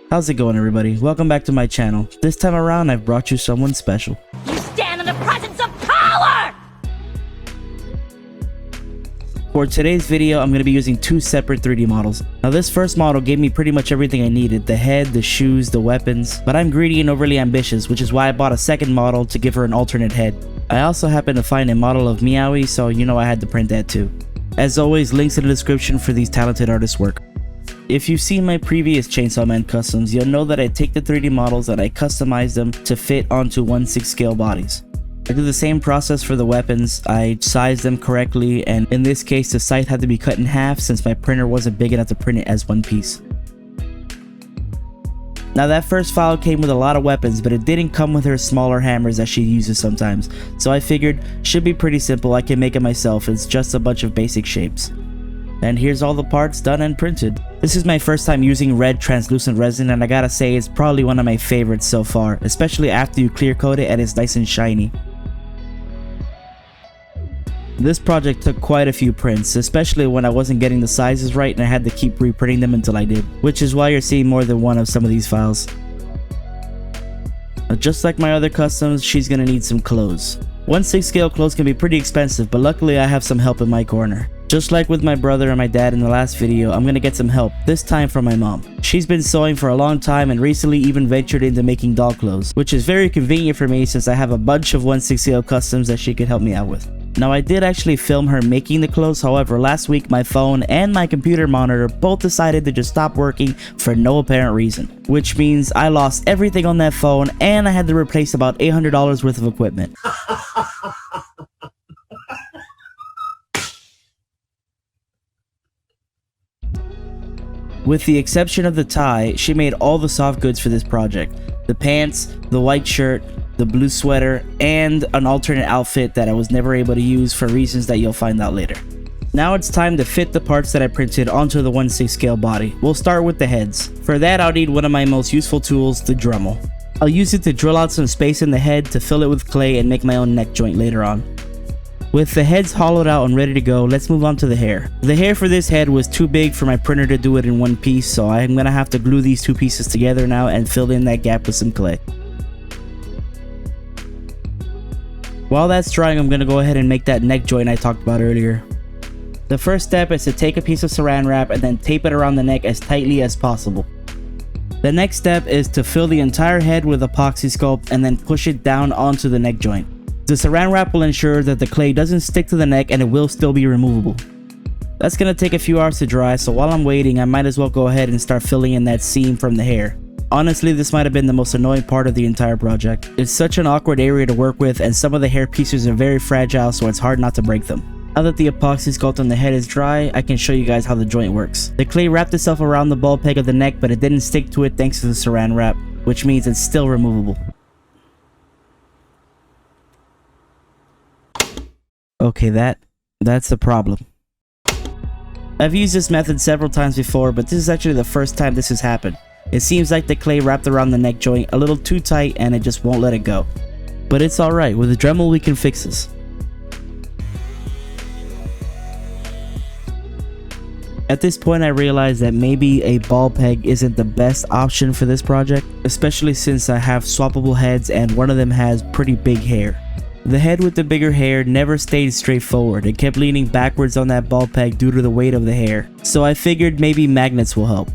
How's it going, everybody? Welcome back to my channel. This time around, I've brought you someone special. You stand in the presence of power! For today's video, I'm going to be using two separate 3D models. Now, this first model gave me pretty much everything I needed: the head, the shoes, the weapons. But I'm greedy and overly ambitious, which is why I bought a second model to give her an alternate head. I also happened to find a model of Meowie, so you know I had to print that too. As always, links in the description for these talented artists' work. If you've seen my previous Chainsaw Man customs, you'll know that I take the 3D models and I customize them to fit onto 1/6 scale bodies. I do the same process for the weapons. I size them correctly, and in this case the scythe had to be cut in half since my printer wasn't big enough to print it as one piece. Now, that first file came with a lot of weapons, but it didn't come with her smaller hammers that she uses sometimes, so I figured should be pretty simple. I can make it myself. It's just a bunch of basic shapes. And here's all the parts done and printed. This is my first time using red translucent resin, and I gotta say it's probably one of my favorites so far, especially after you clear coat it and it's nice and shiny. This project took quite a few prints, especially when I wasn't getting the sizes right and I had to keep reprinting them until I did, which is why you're seeing more than one of some of these files. Just like my other customs, she's gonna need some clothes. 1/6 scale clothes can be pretty expensive, but luckily I have some help in my corner. Just like with my brother and my dad in the last video, I'm gonna get some help, this time from my mom. She's been sewing for a long time and recently even ventured into making doll clothes, which is very convenient for me since I have a bunch of 1/6 scale customs that she could help me out with. Now, I did actually film her making the clothes, however last week my phone and my computer monitor both decided to just stop working for no apparent reason, which means I lost everything on that phone and I had to replace about $800 worth of equipment. With the exception of the tie, she made all the soft goods for this project: the pants, the white shirt, the blue sweater, and an alternate outfit that I was never able to use for reasons that you'll find out later. Now it's time to fit the parts that I printed onto the 1/6 scale body. We'll start with the heads. For that, I'll need one of my most useful tools, the Dremel. I'll use it to drill out some space in the head to fill it with clay and make my own neck joint later on. With the heads hollowed out and ready to go, let's move on to the hair. The hair for this head was too big for my printer to do it in one piece, so I'm gonna have to glue these two pieces together now and fill in that gap with some clay. While that's drying, I'm gonna go ahead and make that neck joint I talked about earlier. The first step is to take a piece of saran wrap and then tape it around the neck as tightly as possible. The next step is to fill the entire head with epoxy sculpt and then push it down onto the neck joint. The saran wrap will ensure that the clay doesn't stick to the neck and it will still be removable. That's gonna take a few hours to dry, so while I'm waiting, I might as well go ahead and start filling in that seam from the hair. Honestly, this might have been the most annoying part of the entire project. It's such an awkward area to work with, and some of the hair pieces are very fragile, so it's hard not to break them. Now that the epoxy sculpt on the head is dry, I can show you guys how the joint works. The clay wrapped itself around the ball peg of the neck, but it didn't stick to it thanks to the saran wrap, which means it's still removable. Okay, that's a problem. I've used this method several times before, but this is actually the first time this has happened. It seems like the clay wrapped around the neck joint a little too tight and it just won't let it go. But it's alright, with the Dremel we can fix this. At this point I realized that maybe a ball peg isn't the best option for this project, especially since I have swappable heads and one of them has pretty big hair. The head with the bigger hair never stayed straight forward. It kept leaning backwards on that ball peg due to the weight of the hair, so I figured maybe magnets will help.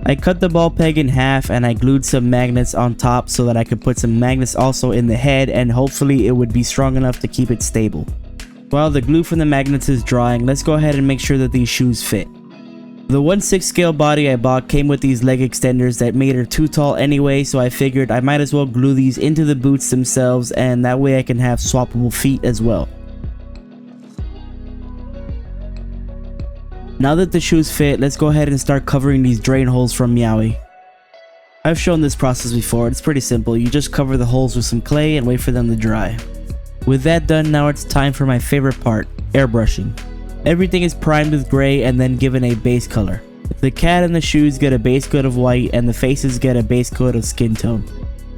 I cut the ball peg in half and I glued some magnets on top so that I could put some magnets also in the head, and hopefully it would be strong enough to keep it stable. While the glue from the magnets is drying, let's go ahead and make sure that these shoes fit. The 1/6 scale body I bought came with these leg extenders that made her too tall anyway, so I figured I might as well glue these into the boots themselves, and that way I can have swappable feet as well. Now that the shoes fit, let's go ahead and start covering these drain holes from Meowie. I've shown this process before. It's pretty simple. You just cover the holes with some clay and wait for them to dry. With that done, now it's time for my favorite part, airbrushing. Everything is primed with gray and then given a base color. The cat and the shoes get a base coat of white and the faces get a base coat of skin tone.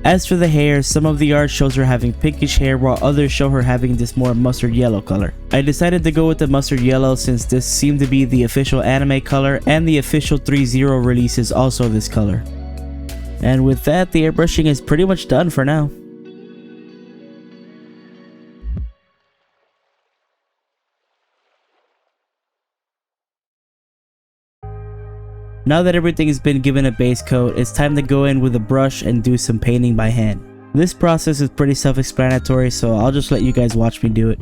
As for the hair, some of the art shows her having pinkish hair while others show her having this more mustard yellow color. I decided to go with the mustard yellow since this seemed to be the official anime color and the official 3.0 release is also this color. And with that, the airbrushing is pretty much done for now. Now that everything has been given a base coat, it's time to go in with a brush and do some painting by hand. This process is pretty self-explanatory, so I'll just let you guys watch me do it.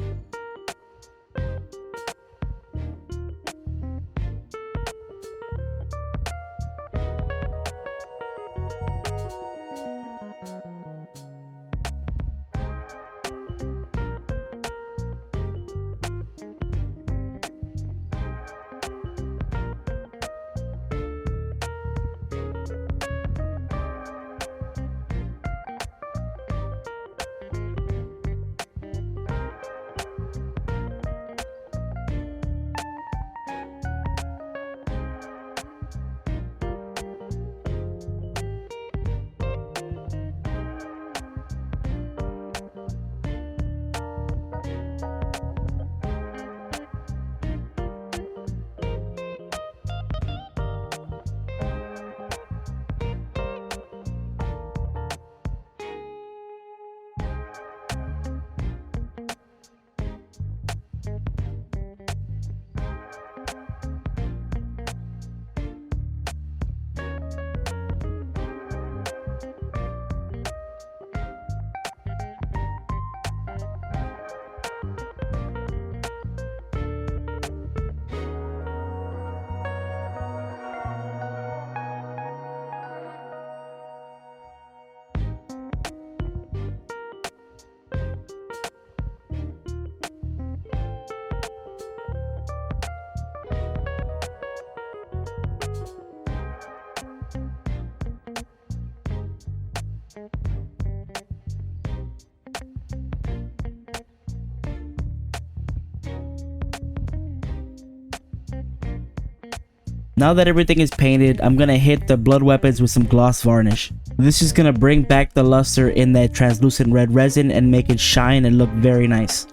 Now that everything is painted, I'm gonna hit the blood weapons with some gloss varnish. This is gonna bring back the luster in that translucent red resin and make it shine and look very nice.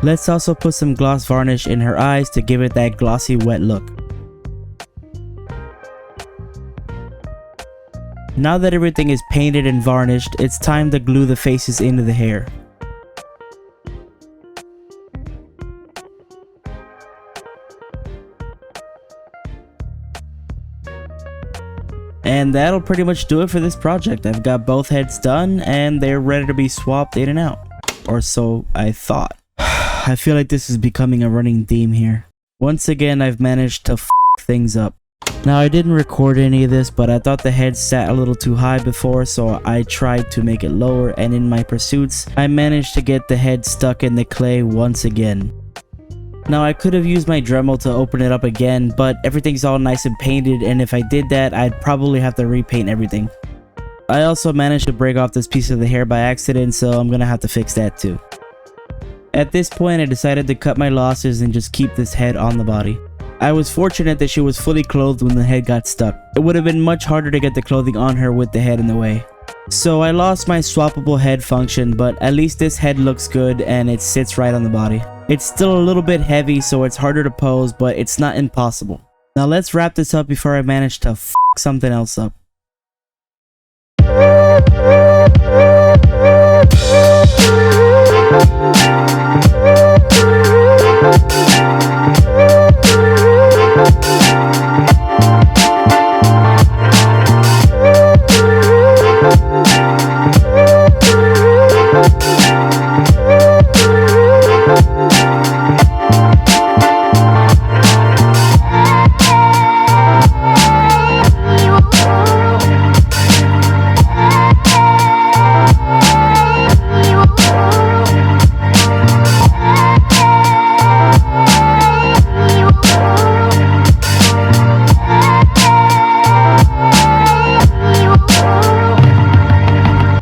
Let's also put some gloss varnish in her eyes to give it that glossy wet look. Now that everything is painted and varnished, it's time to glue the faces into the hair. And that'll pretty much do it for this project. I've got both heads done and they're ready to be swapped in and out. Or so I thought. I feel like this is becoming a running theme here. Once again, I've managed to f things up. Now, I didn't record any of this, but I thought the head sat a little too high before, so I tried to make it lower, and in my pursuits, I managed to get the head stuck in the clay once again. Now, I could have used my Dremel to open it up again, but everything's all nice and painted, and if I did that, I'd probably have to repaint everything. I also managed to break off this piece of the hair by accident, so I'm gonna have to fix that too. At this point, I decided to cut my losses and just keep this head on the body. I was fortunate that she was fully clothed when the head got stuck. It would have been much harder to get the clothing on her with the head in the way. So I lost my swappable head function, but at least this head looks good and it sits right on the body. It's still a little bit heavy, so it's harder to pose, but it's not impossible. Now let's wrap this up before I manage to f something else up.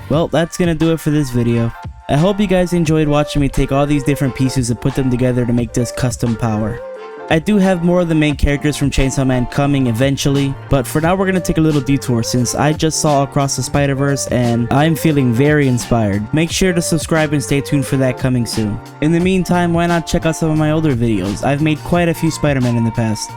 Well, that's gonna do it for this video. I hope you guys enjoyed watching me take all these different pieces and put them together to make this custom power. I do have more of the main characters from Chainsaw Man coming eventually, but for now we're gonna take a little detour since I just saw Across the Spider-Verse and I'm feeling very inspired. Make sure to subscribe and stay tuned for that coming soon. In the meantime, why not check out some of my older videos? I've made quite a few Spider-Man in the past.